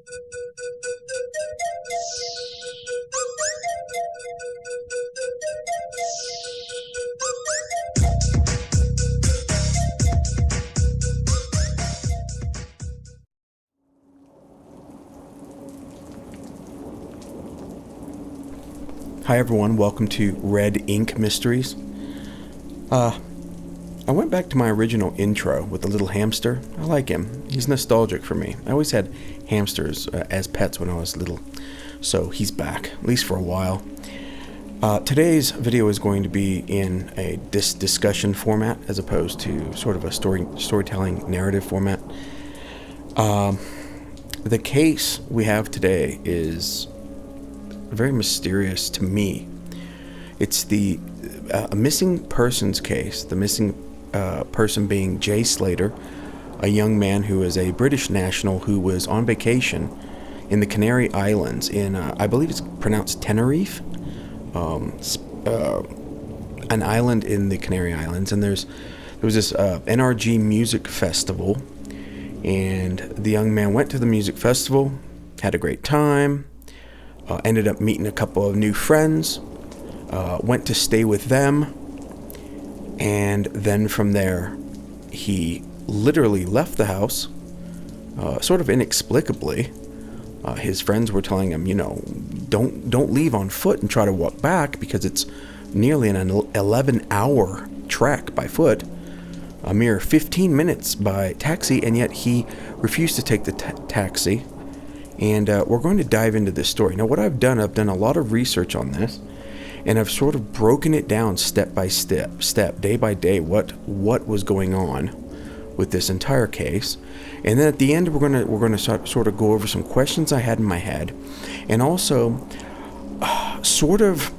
Hi everyone, welcome to Red Ink Mysteries. I went back to my original intro with the little hamster. I like him. He's nostalgic for me. I always had hamsters as pets when I was little, so he's back, at least for a while. Today's video is going to be in a discussion format as opposed to sort of a storytelling narrative format. The case we have today is very mysterious to me. It's the missing persons case, the missing person being Jay Slater, a young man who is a British national who was on vacation in the Canary Islands in, I believe it's pronounced Tenerife, an island in the Canary Islands. And there was this NRG music festival, and the young man went to the music festival, had a great time, ended up meeting a couple of new friends, went to stay with them, and then from there he literally left the house sort of inexplicably. His friends were telling him, don't leave on foot and try to walk back because it's nearly an 11-hour trek by foot, a mere 15 minutes by taxi, and yet he refused to take the taxi. And we're going to dive into this story. Now, what I've done a lot of research on this, and I've sort of broken it down step by step, day by day, what was going on with this entire case. And then at the end, we're going to sort of go over some questions I had in my head, and also sort of,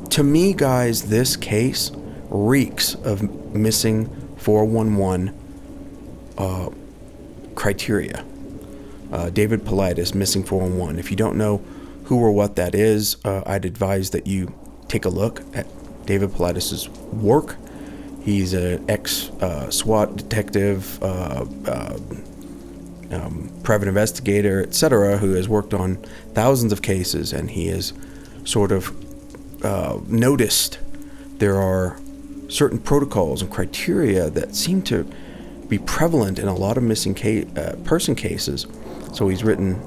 to me, guys, this case reeks of missing 411 criteria. David Paulides, missing 411. If you don't know who or what that is, I'd advise that you take a look at David Paulides' work. He's an ex-SWAT detective, private investigator, etc., who has worked on thousands of cases, and he has sort of noticed there are certain protocols and criteria that seem to be prevalent in a lot of missing person cases. So he's written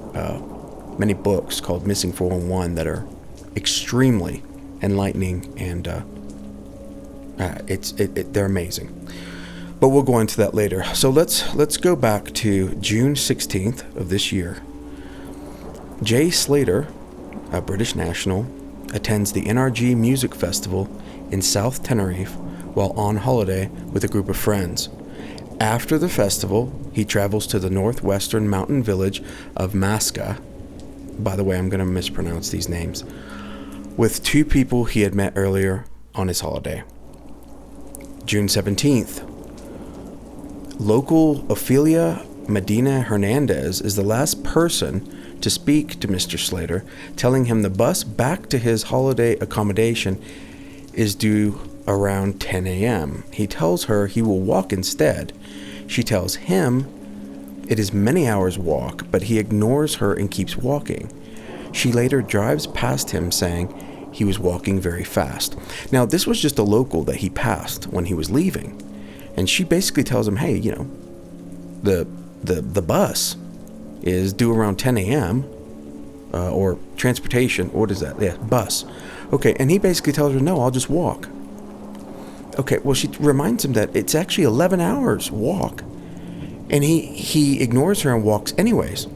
many books called Missing 411 that are extremely enlightening, and they're amazing. But we'll go into that later. So let's go back to June 16th of this year. Jay Slater, a British national, attends the NRG Music Festival in South Tenerife while on holiday with a group of friends. After the festival, he travels to the northwestern mountain village of Masca. By the way, I'm going to mispronounce these names. With two people he had met earlier on his holiday. June 17th. Local Ophelia Medina Hernandez is the last person to speak to Mr. Slater, telling him the bus back to his holiday accommodation is due around 10 a.m. He tells her he will walk instead. She tells him it is many hours walk, but he ignores her and keeps walking. She later drives past him saying he was walking very fast. Now, this was just a local that he passed when he was leaving. And she basically tells him, hey, the bus is due around 10 a.m. Or transportation. What is that? Yeah, bus. Okay, and he basically tells her, no, I'll just walk. Okay, well, she reminds him that it's actually 11 hours walk. And he ignores her and walks anyways.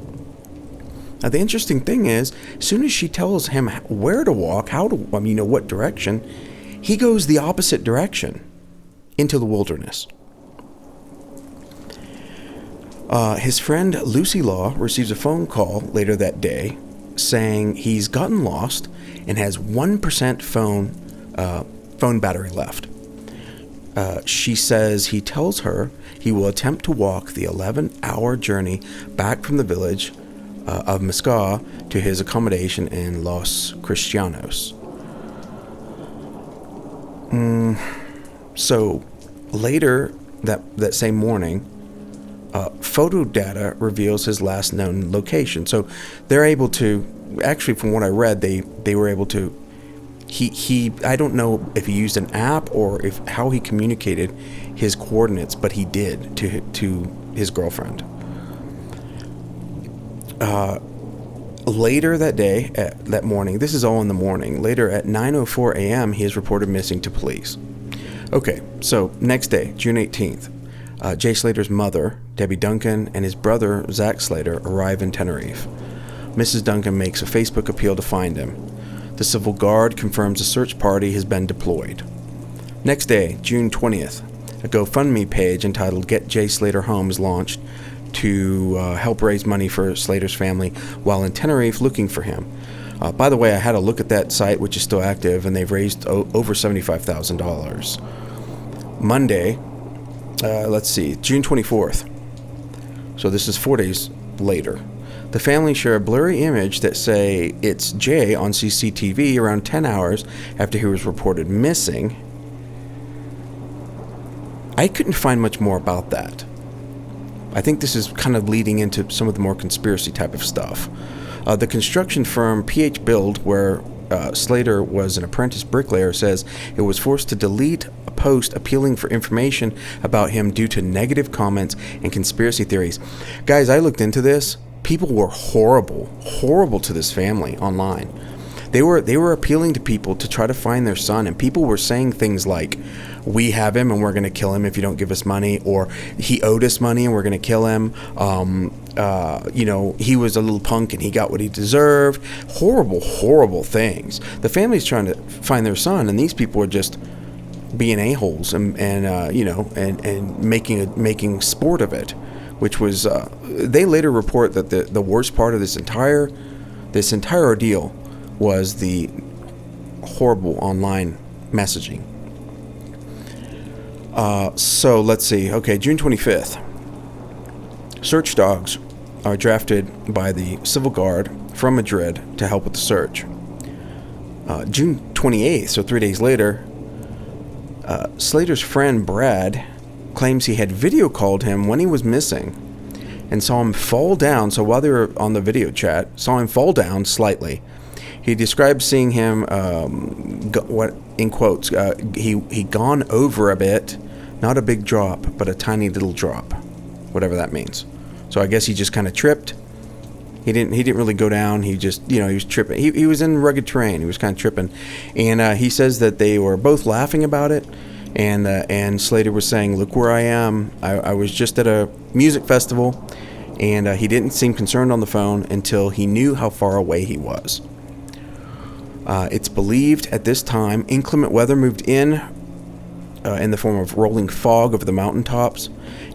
Now, the interesting thing is, as soon as she tells him where to walk, what direction, he goes the opposite direction into the wilderness. His friend Lucy Law receives a phone call later that day saying he's gotten lost and has 1% phone battery left. She says he tells her he will attempt to walk the 11-hour journey back from the village of Masca to his accommodation in Los Cristianos. So later that same morning, Photo data reveals his last known location. So they're able to, actually from what I read, they were able to, I don't know if he used an app or if how he communicated his coordinates, but he did to his girlfriend. Later that morning, this is all in the morning, later at 9:04 a.m., he is reported missing to police. Okay, so next day, June 18th, Jay Slater's mother, Debbie Duncan, and his brother, Zach Slater, arrive in Tenerife. Mrs. Duncan makes a Facebook appeal to find him. The Civil Guard confirms a search party has been deployed. Next day, June 20th, a GoFundMe page entitled Get Jay Slater Home is launched to help raise money for Slater's family while in Tenerife looking for him. By the way, I had a look at that site, which is still active, and they've raised over $75,000. Monday, let's see, June 24th. So this is 4 days later. The family share a blurry image that say it's Jay on CCTV around 10 hours after he was reported missing. I couldn't find much more about that. I think this is kind of leading into some of the more conspiracy type of stuff. The construction firm PH Build, where Slater was an apprentice bricklayer, says it was forced to delete a post appealing for information about him due to negative comments and conspiracy theories. Guys, I looked into this. People were horrible to this family online. They were appealing to people to try to find their son, and people were saying things like, "We have him, and we're going to kill him if you don't give us money," or "He owed us money, and we're going to kill him." He was a little punk, and he got what he deserved. Horrible things. The family's trying to find their son, and these people are just being a-holes and making sport of it, which was. They later report that the worst part of this entire ordeal was the horrible online messaging. So let's see. Okay, June 25th. Search dogs are drafted by the Civil Guard from Madrid to help with the search. June 28th, so 3 days later, Slater's friend Brad claims he had video called him when he was missing and saw him fall down. So while they were on the video chat, saw him fall down slightly. He described seeing him, what in quotes, he gone over a bit, not a big drop, but a tiny little drop, whatever that means. So I guess he just kind of tripped. He didn't really go down. He just, he was tripping. He was in rugged terrain. He was kind of tripping, and he says that they were both laughing about it. And Slater was saying, "Look where I am. I was just at a music festival," and he didn't seem concerned on the phone until he knew how far away he was. It's believed at this time inclement weather moved in the form of rolling fog over the mountaintops,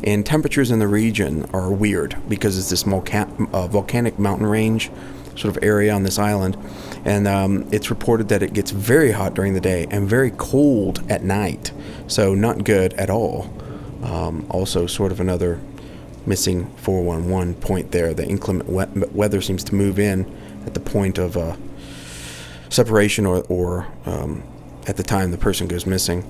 and temperatures in the region are weird because it's this volcanic mountain range sort of area on this island, and it's reported that it gets very hot during the day and very cold at night, so not good at all. Also sort of another missing 411 point there. The inclement weather seems to move in at the point of separation or at the time the person goes missing.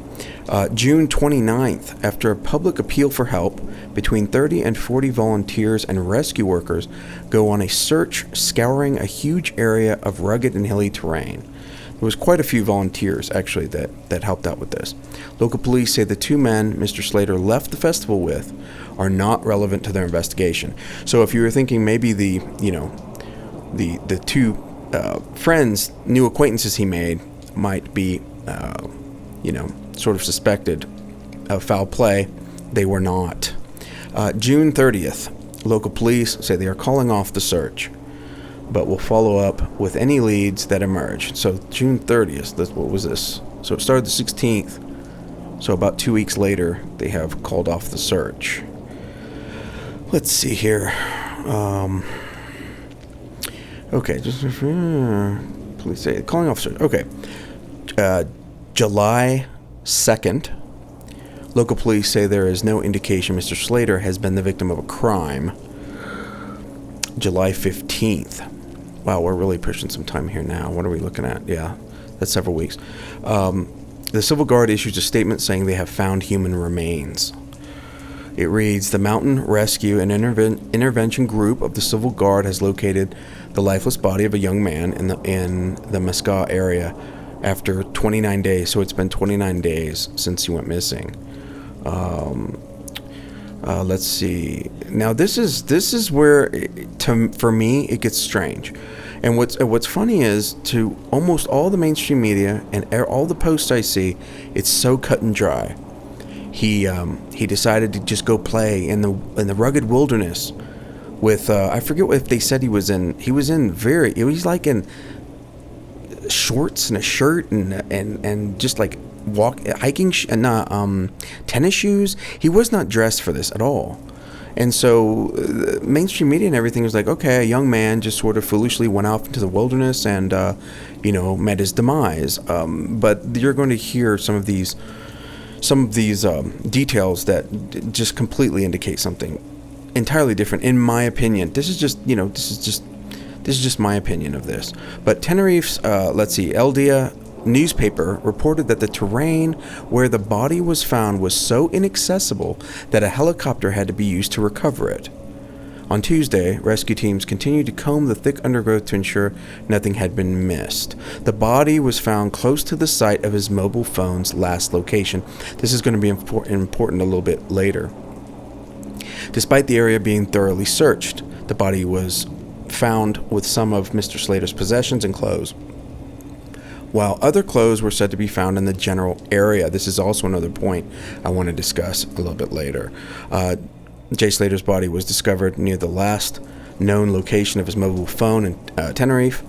June 29th, after a public appeal for help, between 30 and 40 volunteers and rescue workers go on a search scouring a huge area of rugged and hilly terrain. There was quite a few volunteers, actually, that helped out with this. Local police say the two men Mr. Slater left the festival with are not relevant to their investigation. So if you were thinking maybe the two friends, new acquaintances he made, might be, sort of suspected of foul play, they were not. June 30th, local police say they are calling off the search, but will follow up with any leads that emerge. So June 30th, what was this? So it started the 16th. So about 2 weeks later, they have called off the search. Let's see here. Okay, just police say calling off search. Okay, July 2nd, local police say there is no indication Mr. Slater has been the victim of a crime. July 15th. Wow, we're really pushing some time here now. What are we looking at? Yeah, that's several weeks. The Civil Guard issues a statement saying they have found human remains. It reads, the Mountain Rescue and Intervention Group of the Civil Guard has located the lifeless body of a young man in the Mesca area after 29 days. So it's been 29 days since he went missing. Let's see. Now this is where, for me, it gets strange. And what's funny is, to almost all the mainstream media and all the posts I see, it's so cut and dry. He decided to just go play in the rugged wilderness with I forget if they said he was in like in shorts and a shirt and just like hiking tennis shoes. He was not dressed for this at all. And so mainstream media and everything was like, okay, a young man just sort of foolishly went off into the wilderness and met his demise. But you're going to hear some of these details that just completely indicate something entirely different, in my opinion. This is just my opinion of this. But Tenerife's El Dia newspaper reported that the terrain where the body was found was so inaccessible that a helicopter had to be used to recover it. On Tuesday, rescue teams continued to comb the thick undergrowth to ensure nothing had been missed. The body was found close to the site of his mobile phone's last location. This is going to be important a little bit later. Despite the area being thoroughly searched, the body was found with some of Mr. Slater's possessions and clothes, while other clothes were said to be found in the general area. This is also another point I want to discuss a little bit later. Jay Slater's body was discovered near the last known location of his mobile phone in Tenerife,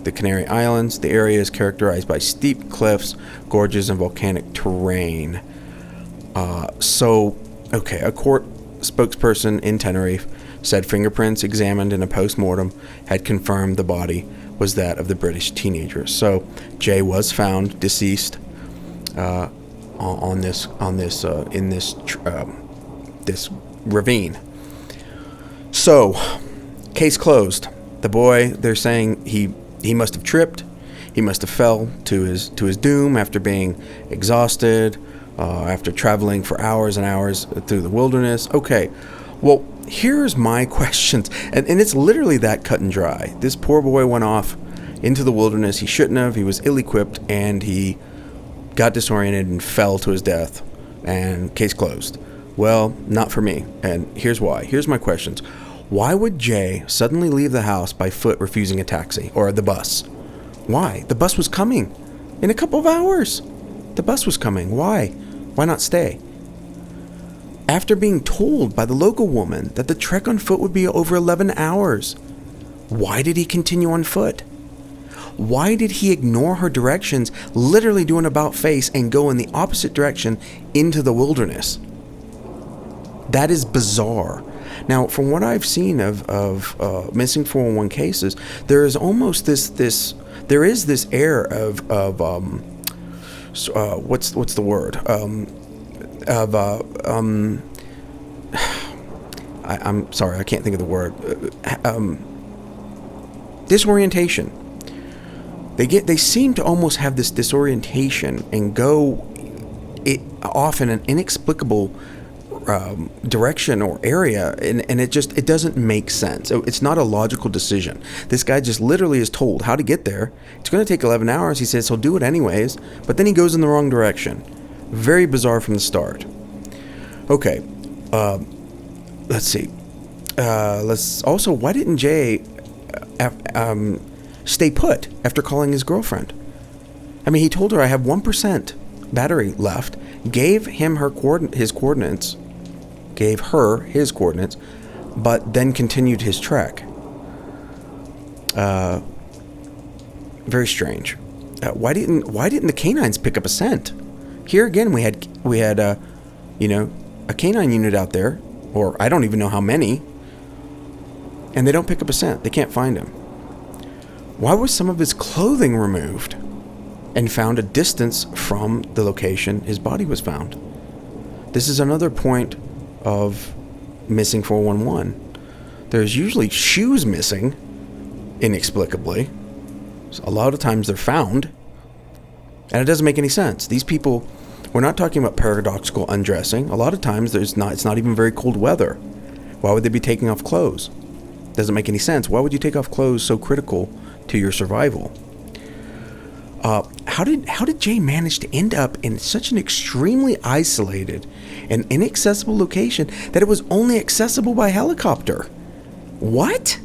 the Canary Islands. The area is characterized by steep cliffs, gorges, and volcanic terrain. A court spokesperson in Tenerife said fingerprints examined in a post-mortem had confirmed the body was that of the British teenager. So Jay was found deceased in this ravine. So, case closed. The boy, they're saying he must have tripped. He must have fell to his doom after being exhausted, after traveling for hours and hours through the wilderness. Okay, well, here's my questions, and it's literally that cut and dry. This poor boy went off into the wilderness. He shouldn't have. He was ill-equipped, and he got disoriented and fell to his death, and case closed. Well, not for me, and here's why. Here's my questions. Why would Jay suddenly leave the house by foot, refusing a taxi or the bus? Why? The bus was coming in a couple of hours. The bus was coming. Why? Why not stay? After being told by the local woman that the trek on foot would be over 11 hours, why did he continue on foot? Why did he ignore her directions, literally do an about-face, and go in the opposite direction into the wilderness? That is bizarre. Now, from what I've seen of missing 411 cases, there is almost this air of what's the word? I'm sorry, I can't think of the word. Disorientation. They seem to almost have this disorientation and go off in an inexplicable direction or area, and it doesn't make sense. So it's not a logical decision. This guy just literally is told how to get there. It's going to take 11 hours. He says he'll do it anyways, but then he goes in the wrong direction. Very bizarre from the start. Okay, let's see. Why didn't Jay stay put after calling his girlfriend? I mean, he told her, I have 1% battery left, gave him his coordinates, but then continued his trek. Very strange. Why didn't the canines pick up a scent? Here again, we had a canine unit out there, or I don't even know how many, and they don't pick up a scent. They can't find him. Why was some of his clothing removed and found a distance from the location his body was found? This is another point of missing 411. There's usually shoes missing, inexplicably. So a lot of times they're found, and it doesn't make any sense. These people We're not talking about paradoxical undressing. A lot of times it's not even very cold weather. Why would they be taking off clothes? Doesn't make any sense. Why would you take off clothes so critical to your survival? How did Jay manage to end up in such an extremely isolated and inaccessible location that it was only accessible by helicopter? What?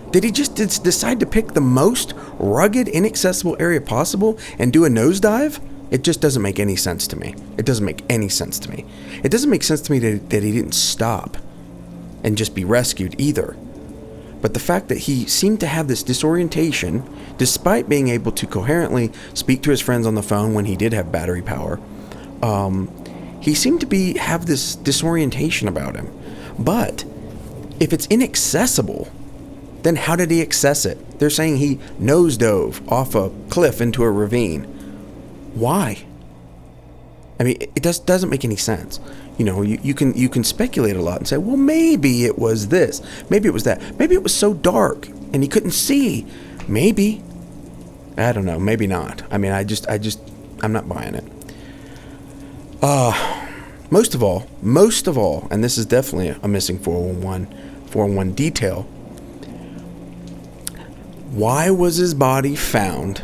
Did he just decide to pick the most rugged, inaccessible area possible and do a nosedive? It just doesn't make any sense to me. It doesn't make any sense to me. It doesn't make sense to me that he didn't stop and just be rescued either. But the fact that he seemed to have this disorientation, despite being able to coherently speak to his friends on the phone when he did have battery power, he seemed to have this disorientation about him. But if it's inaccessible, then how did he access it? They're saying he nosedove off a cliff into a ravine. Why? I mean, it doesn't make any sense. You know, you can speculate a lot and say, well, maybe it was this, maybe it was that, maybe it was so dark and he couldn't see. Maybe, I don't know, maybe not. I mean, I'm not buying it. Most of all, and this is definitely a missing 411 detail. Why was his body found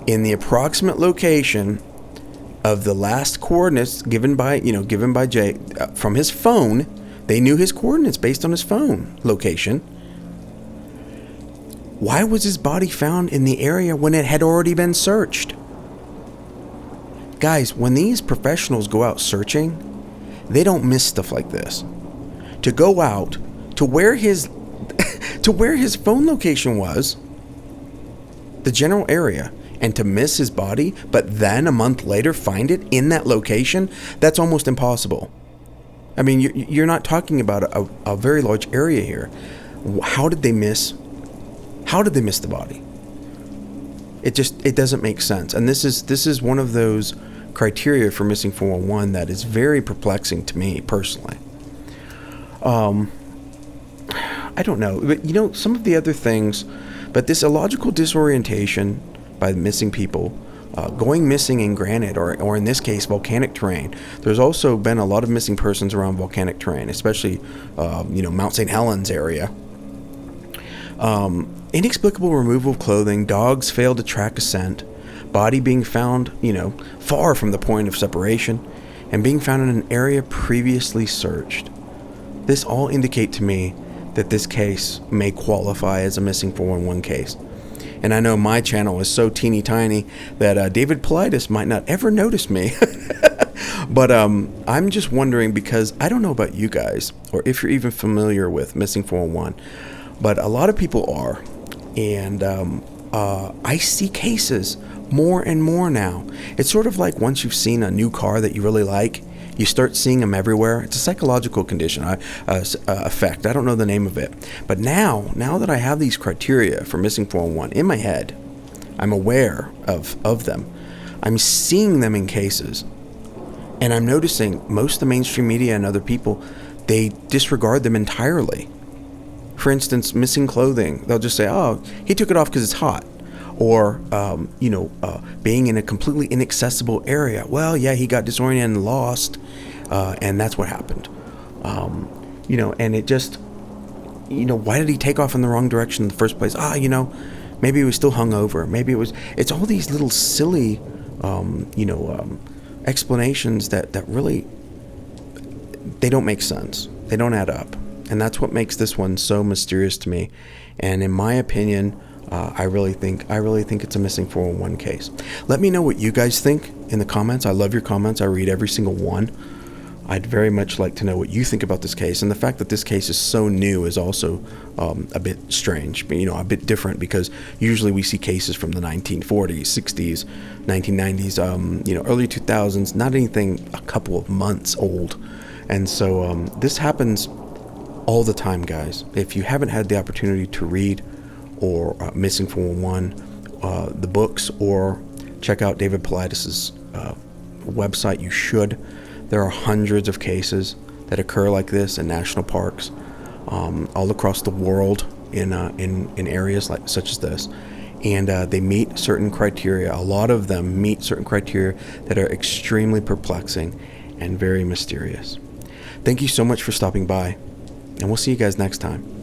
in the approximate location of the last coordinates given by Jay from his phone? They knew his coordinates based on his phone location. Why was his body found in the area when it had already been searched? Guys, when these professionals go out searching, they don't miss stuff like this. To go out to where his phone location was, the general area, and to miss his body, but then a month later find it in that location, that's almost impossible. I mean, you're not talking about a very large area here. How did they miss the body? It doesn't make sense. And this is one of those criteria for missing 411 that is very perplexing to me personally. I don't know, but some of the other things, but this illogical disorientation by missing people, going missing in granite or in this case volcanic terrain. There's also been a lot of missing persons around volcanic terrain, especially Mount St. Helens area. Inexplicable removal of clothing, dogs fail to track a scent, body being found far from the point of separation, and being found in an area previously searched. This all indicate to me that this case may qualify as a missing 411 case. And I know my channel is so teeny tiny that David Politis might not ever notice me. But I'm just wondering, because I don't know about you guys, or if you're even familiar with missing 411, but a lot of people are. And I see cases more and more now. It's sort of like once you've seen a new car that you really like, you start seeing them everywhere. It's a psychological condition, effect. I don't know the name of it. But now that I have these criteria for missing 411 in my head, I'm aware of them. I'm seeing them in cases. And I'm noticing most of the mainstream media and other people, they disregard them entirely. For instance, missing clothing. They'll just say, oh, he took it off because it's hot. Or, being in a completely inaccessible area. Well, yeah, he got disoriented and lost, and that's what happened. And it just, why did he take off in the wrong direction in the first place? Maybe he was still hungover. Maybe it's all these little silly, explanations that really, they don't make sense. They don't add up. And that's what makes this one so mysterious to me. And in my opinion, I really think it's a missing 411 case. Let me know what you guys think in the comments. I love your comments. I read every single one. I'd very much like to know what you think about this case. And the fact that this case is so new is also a bit strange, a bit different, because usually we see cases from the 1940s, 60s, 1990s, early 2000s, not anything a couple of months old. And so this happens all the time, guys. If you haven't had the opportunity to read or Missing 411, the books, or check out David Politis' website, you should. There are hundreds of cases that occur like this in national parks all across the world in areas such as this. and they meet certain criteria. A lot of them meet certain criteria that are extremely perplexing and very mysterious. Thank you so much for stopping by, and we'll see you guys next time.